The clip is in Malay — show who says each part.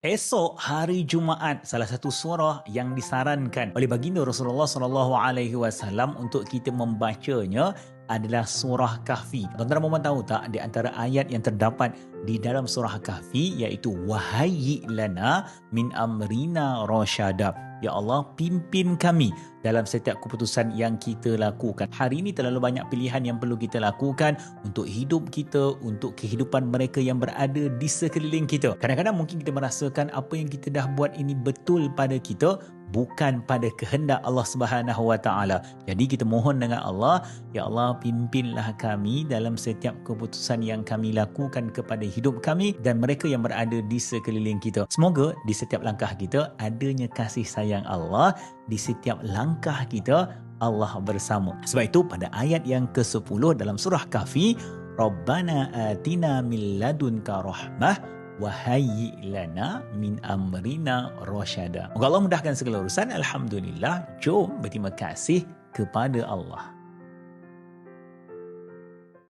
Speaker 1: Esok hari Jumaat, salah satu surah yang disarankan oleh baginda Rasulullah SAW untuk kita membacanya adalah surah Kahfi. Tuan-tuan dan puan tahu tak, di antara ayat yang terdapat di dalam surah Kahfi iaitu wahayyi lana min amrina rasyada. Ya Allah, pimpin kami dalam setiap keputusan yang kita lakukan. Hari ini terlalu banyak pilihan yang perlu kita lakukan untuk hidup kita, untuk kehidupan mereka yang berada di sekeliling kita. Kadang-kadang mungkin kita merasakan apa yang kita dah buat ini betul pada kita, bukan pada kehendak Allah Subhanahu Wa Taala. Jadi kita mohon dengan Allah, ya Allah, pimpinlah kami dalam setiap keputusan yang kami lakukan kepada hidup kami dan mereka yang berada di sekeliling kita. Semoga di setiap langkah kita adanya kasih sayang Allah, di setiap langkah kita Allah bersama. Sebab itu pada ayat yang ke-10 dalam surah Kahfi, Rabbana atina min ladunka rahmah wahayyi lana min amrina rasyada. Moga Allah mudahkan segala urusan. Alhamdulillah. Jom berterima kasih kepada Allah.